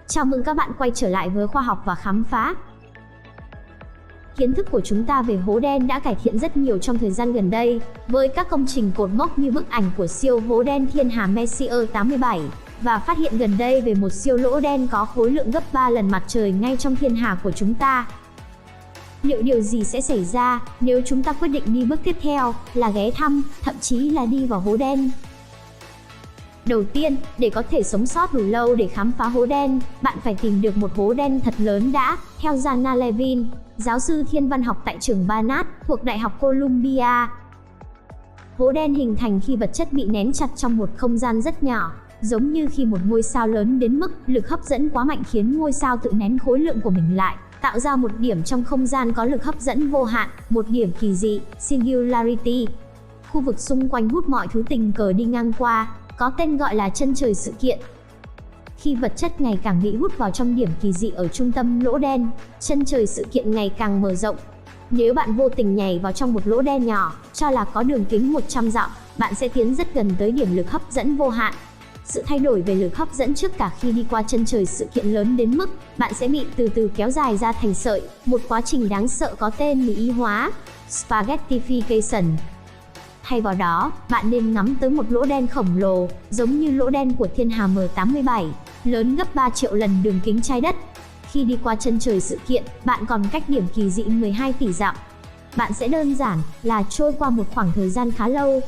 Chào mừng các bạn quay trở lại với Khoa học và Khám phá. Kiến thức của chúng ta về hố đen đã cải thiện rất nhiều trong thời gian gần đây, với các công trình cột mốc như bức ảnh của siêu hố đen thiên hà Messier 87, và phát hiện gần đây về một siêu lỗ đen có khối lượng gấp 3 lần mặt trời ngay trong thiên hà của chúng ta. Liệu điều gì sẽ xảy ra nếu chúng ta quyết định đi bước tiếp theo là ghé thăm, thậm chí là đi vào hố đen? Đầu tiên, để có thể sống sót đủ lâu để khám phá hố đen, bạn phải tìm được một hố đen thật lớn đã, theo Jana Levin, giáo sư thiên văn học tại trường Barnard thuộc Đại học Columbia. Hố đen hình thành khi vật chất bị nén chặt trong một không gian rất nhỏ, giống như khi một ngôi sao lớn đến mức lực hấp dẫn quá mạnh khiến ngôi sao tự nén khối lượng của mình lại, tạo ra một điểm trong không gian có lực hấp dẫn vô hạn, một điểm kỳ dị, singularity. Khu vực xung quanh hút mọi thứ tình cờ đi ngang qua, có tên gọi là chân trời sự kiện. Khi vật chất ngày càng bị hút vào trong điểm kỳ dị ở trung tâm lỗ đen, chân trời sự kiện ngày càng mở rộng. Nếu bạn vô tình nhảy vào trong một lỗ đen nhỏ, cho là có đường kính 100 dặm, bạn sẽ tiến rất gần tới điểm lực hấp dẫn vô hạn. Sự thay đổi về lực hấp dẫn trước cả khi đi qua chân trời sự kiện lớn đến mức bạn sẽ bị từ từ kéo dài ra thành sợi, một quá trình đáng sợ có tên mì ý hóa, spaghettification. Thay vào đó, bạn nên ngắm tới một lỗ đen khổng lồ, giống như lỗ đen của thiên hà M87, lớn gấp 3 triệu lần đường kính trái đất. Khi đi qua chân trời sự kiện, bạn còn cách điểm kỳ dị 12 tỷ dặm. Bạn sẽ đơn giản là trôi qua một khoảng thời gian khá lâu.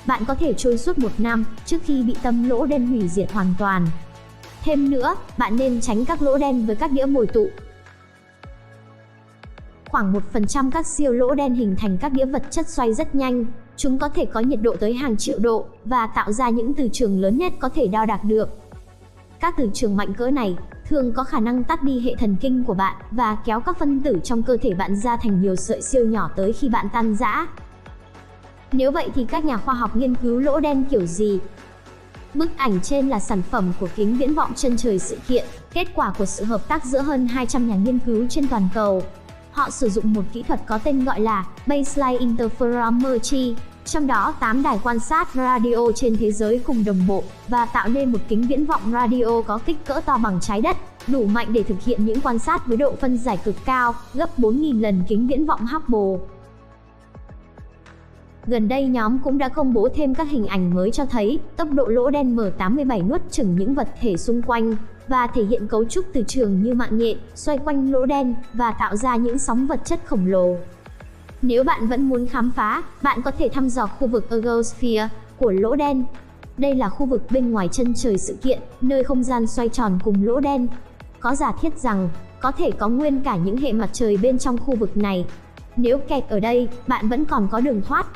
Bạn có thể trôi suốt 1 năm trước khi bị tâm lỗ đen hủy diệt hoàn toàn. Thêm nữa, bạn nên tránh các lỗ đen với các đĩa mồi tụ. Khoảng 1% các siêu lỗ đen hình thành các đĩa vật chất xoay rất nhanh. Chúng có thể có nhiệt độ tới hàng triệu độ và tạo ra những từ trường lớn nhất có thể đo đạc được. Các từ trường mạnh cỡ này thường có khả năng tắt đi hệ thần kinh của bạn và kéo các phân tử trong cơ thể bạn ra thành nhiều sợi siêu nhỏ tới khi bạn tan rã. Nếu vậy thì các nhà khoa học nghiên cứu lỗ đen kiểu gì? Bức ảnh trên là sản phẩm của kính viễn vọng chân trời sự kiện, kết quả của sự hợp tác giữa hơn 200 nhà nghiên cứu trên toàn cầu. Họ sử dụng một kỹ thuật có tên gọi là Baseline Interferometry, trong đó 8 đài quan sát radio trên thế giới cùng đồng bộ và tạo nên một kính viễn vọng radio có kích cỡ to bằng trái đất, đủ mạnh để thực hiện những quan sát với độ phân giải cực cao, gấp 4.000 lần kính viễn vọng Hubble. Gần đây nhóm cũng đã công bố thêm các hình ảnh mới cho thấy tốc độ lỗ đen M87 nuốt chửng những vật thể xung quanh và thể hiện cấu trúc từ trường như mạng nhện xoay quanh lỗ đen và tạo ra những sóng vật chất khổng lồ. Nếu bạn vẫn muốn khám phá, bạn có thể thăm dò khu vực ergosphere của lỗ đen. Đây là khu vực bên ngoài chân trời sự kiện, nơi không gian xoay tròn cùng lỗ đen. Có giả thiết rằng có thể có nguyên cả những hệ mặt trời bên trong khu vực này. Nếu kẹt ở đây, bạn vẫn còn có đường thoát.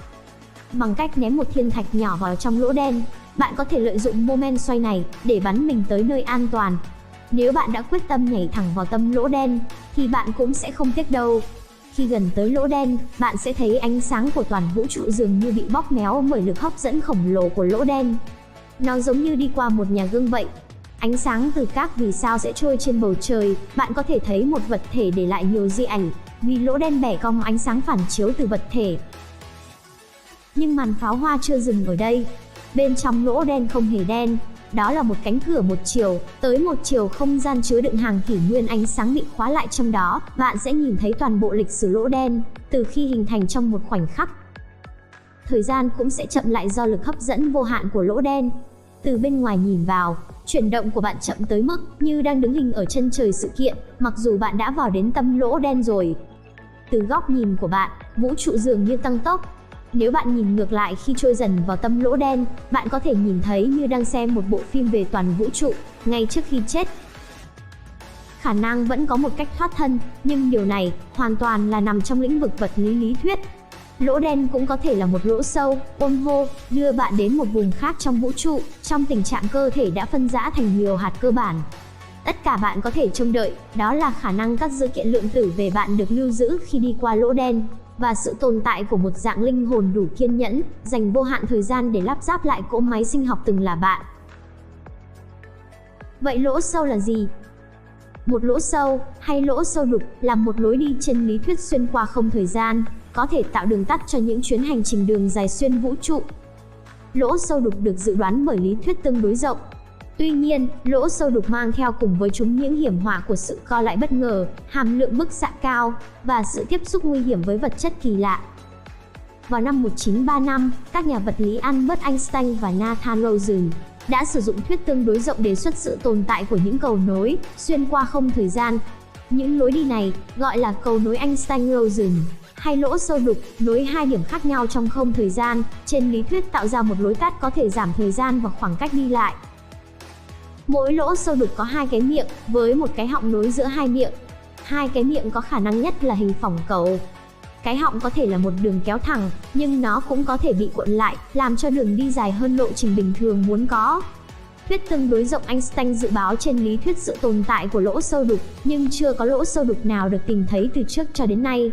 Bằng cách ném một thiên thạch nhỏ vào trong lỗ đen, bạn có thể lợi dụng mô men xoay này để bắn mình tới nơi an toàn. Nếu bạn đã quyết tâm nhảy thẳng vào tâm lỗ đen, thì bạn cũng sẽ không tiếc đâu. Khi gần tới lỗ đen, bạn sẽ thấy ánh sáng của toàn vũ trụ dường như bị bóp méo bởi lực hấp dẫn khổng lồ của lỗ đen. Nó giống như đi qua một nhà gương vậy. Ánh sáng từ các vì sao sẽ trôi trên bầu trời, bạn có thể thấy một vật thể để lại nhiều di ảnh, vì lỗ đen bẻ cong ánh sáng phản chiếu từ vật thể. Nhưng màn pháo hoa chưa dừng ở đây. Bên trong lỗ đen không hề đen, đó là một cánh cửa một chiều, tới một chiều không gian chứa đựng hàng kỷ nguyên ánh sáng bị khóa lại trong đó. Bạn sẽ nhìn thấy toàn bộ lịch sử lỗ đen, từ khi hình thành trong một khoảnh khắc. Thời gian cũng sẽ chậm lại do lực hấp dẫn vô hạn của lỗ đen. Từ bên ngoài nhìn vào, chuyển động của bạn chậm tới mức như đang đứng hình ở chân trời sự kiện, mặc dù bạn đã vào đến tâm lỗ đen rồi. Từ góc nhìn của bạn, vũ trụ dường như tăng tốc. Nếu bạn nhìn ngược lại khi trôi dần vào tâm lỗ đen, bạn có thể nhìn thấy như đang xem một bộ phim về toàn vũ trụ, ngay trước khi chết. Khả năng vẫn có một cách thoát thân, nhưng điều này hoàn toàn là nằm trong lĩnh vực vật lý lý thuyết. Lỗ đen cũng có thể là một lỗ sâu, wormhole, đưa bạn đến một vùng khác trong vũ trụ, trong tình trạng cơ thể đã phân rã thành nhiều hạt cơ bản. Tất cả bạn có thể trông đợi, đó là khả năng các dữ kiện lượng tử về bạn được lưu giữ khi đi qua lỗ đen, và sự tồn tại của một dạng linh hồn đủ kiên nhẫn, dành vô hạn thời gian để lắp ráp lại cỗ máy sinh học từng là bạn. Vậy lỗ sâu là gì? Một lỗ sâu, hay lỗ sâu đục, là một lối đi trên lý thuyết xuyên qua không thời gian, có thể tạo đường tắt cho những chuyến hành trình đường dài xuyên vũ trụ. Lỗ sâu đục được dự đoán bởi lý thuyết tương đối rộng. Tuy nhiên, lỗ sâu đục mang theo cùng với chúng những hiểm họa của sự co lại bất ngờ, hàm lượng bức xạ cao và sự tiếp xúc nguy hiểm với vật chất kỳ lạ. Vào năm 1935, các nhà vật lý Albert Einstein và Nathan Rosen đã sử dụng thuyết tương đối rộng đề xuất sự tồn tại của những cầu nối xuyên qua không thời gian. Những lối đi này gọi là cầu nối Einstein-Rosen hay lỗ sâu đục, nối hai điểm khác nhau trong không thời gian, trên lý thuyết tạo ra một lối tắt có thể giảm thời gian và khoảng cách đi lại. Mỗi lỗ sâu đục có hai cái miệng với một cái họng nối giữa hai miệng. Hai cái miệng có khả năng nhất là hình phỏng cầu. Cái họng có thể là một đường kéo thẳng, nhưng nó cũng có thể bị cuộn lại, làm cho đường đi dài hơn lộ trình bình thường muốn có. Thuyết tương đối rộng Einstein dự báo trên lý thuyết sự tồn tại của lỗ sâu đục, nhưng chưa có lỗ sâu đục nào được tìm thấy từ trước cho đến nay.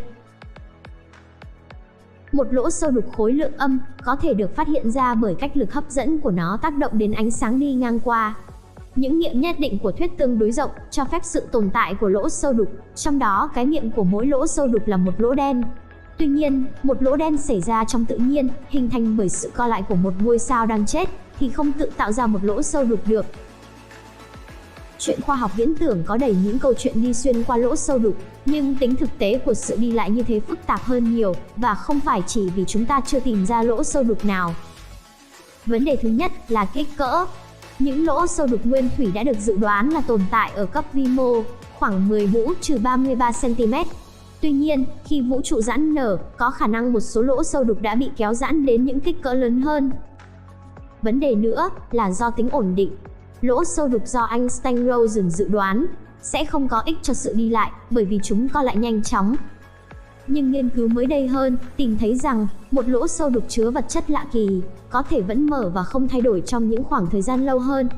Một lỗ sâu đục khối lượng âm có thể được phát hiện ra bởi cách lực hấp dẫn của nó tác động đến ánh sáng đi ngang qua. Những nghiệm nhất định của thuyết tương đối rộng cho phép sự tồn tại của lỗ sâu đục, trong đó cái miệng của mỗi lỗ sâu đục là một lỗ đen. Tuy nhiên, một lỗ đen xảy ra trong tự nhiên, hình thành bởi sự co lại của một ngôi sao đang chết, thì không tự tạo ra một lỗ sâu đục được. Chuyện khoa học viễn tưởng có đầy những câu chuyện đi xuyên qua lỗ sâu đục, nhưng tính thực tế của sự đi lại như thế phức tạp hơn nhiều, và không phải chỉ vì chúng ta chưa tìm ra lỗ sâu đục nào. Vấn đề thứ nhất là kích cỡ. Những lỗ sâu đục nguyên thủy đã được dự đoán là tồn tại ở cấp vi mô, khoảng 10 mũ-33 cm. Tuy nhiên, khi vũ trụ giãn nở, có khả năng một số lỗ sâu đục đã bị kéo giãn đến những kích cỡ lớn hơn. Vấn đề nữa là do tính ổn định. Lỗ sâu đục do Einstein-Rosen dự đoán sẽ không có ích cho sự đi lại, bởi vì chúng co lại nhanh chóng. Nhưng nghiên cứu mới đây hơn tìm thấy rằng một lỗ sâu đục chứa vật chất lạ kỳ có thể vẫn mở và không thay đổi trong những khoảng thời gian lâu hơn.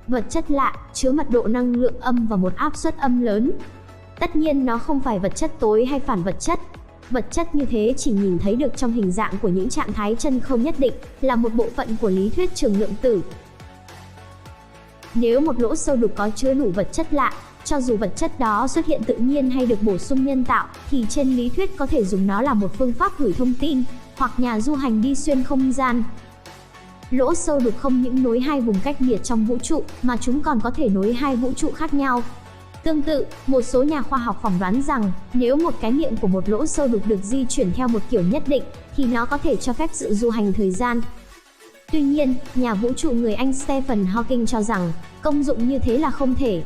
Vật chất lạ chứa mật độ năng lượng âm và một áp suất âm lớn. Tất nhiên nó không phải vật chất tối hay phản vật chất. Vật chất như thế chỉ nhìn thấy được trong hình dạng của những trạng thái chân không nhất định, là một bộ phận của lý thuyết trường lượng tử. Nếu một lỗ sâu đục có chứa đủ vật chất lạ, cho dù vật chất đó xuất hiện tự nhiên hay được bổ sung nhân tạo, thì trên lý thuyết có thể dùng nó là một phương pháp gửi thông tin, hoặc nhà du hành đi xuyên không gian. Lỗ sâu đục không những nối hai vùng cách biệt trong vũ trụ, mà chúng còn có thể nối hai vũ trụ khác nhau. Tương tự, một số nhà khoa học phỏng đoán rằng, nếu một cái miệng của một lỗ sâu đục được di chuyển theo một kiểu nhất định, thì nó có thể cho phép sự du hành thời gian. Tuy nhiên, nhà vũ trụ người Anh Stephen Hawking cho rằng, công dụng như thế là không thể.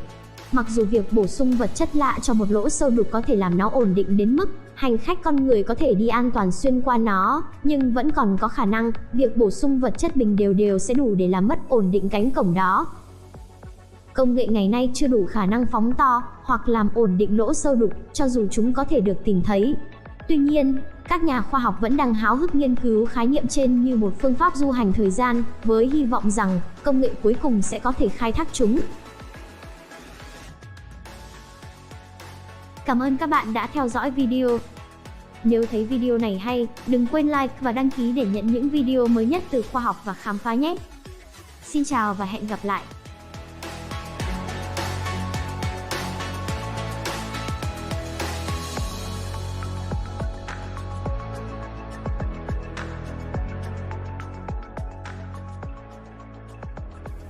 Mặc dù việc bổ sung vật chất lạ cho một lỗ sâu đục có thể làm nó ổn định đến mức hành khách con người có thể đi an toàn xuyên qua nó, nhưng vẫn còn có khả năng việc bổ sung vật chất bình đều sẽ đủ để làm mất ổn định cánh cổng đó. Công nghệ ngày nay chưa đủ khả năng phóng to hoặc làm ổn định lỗ sâu đục, cho dù chúng có thể được tìm thấy. Tuy nhiên, các nhà khoa học vẫn đang háo hức nghiên cứu khái niệm trên như một phương pháp du hành thời gian, với hy vọng rằng công nghệ cuối cùng sẽ có thể khai thác chúng. Cảm ơn các bạn đã theo dõi video. Nếu thấy video này hay, đừng quên like và đăng ký để nhận những video mới nhất từ khoa học và khám phá nhé. Xin chào và hẹn gặp lại.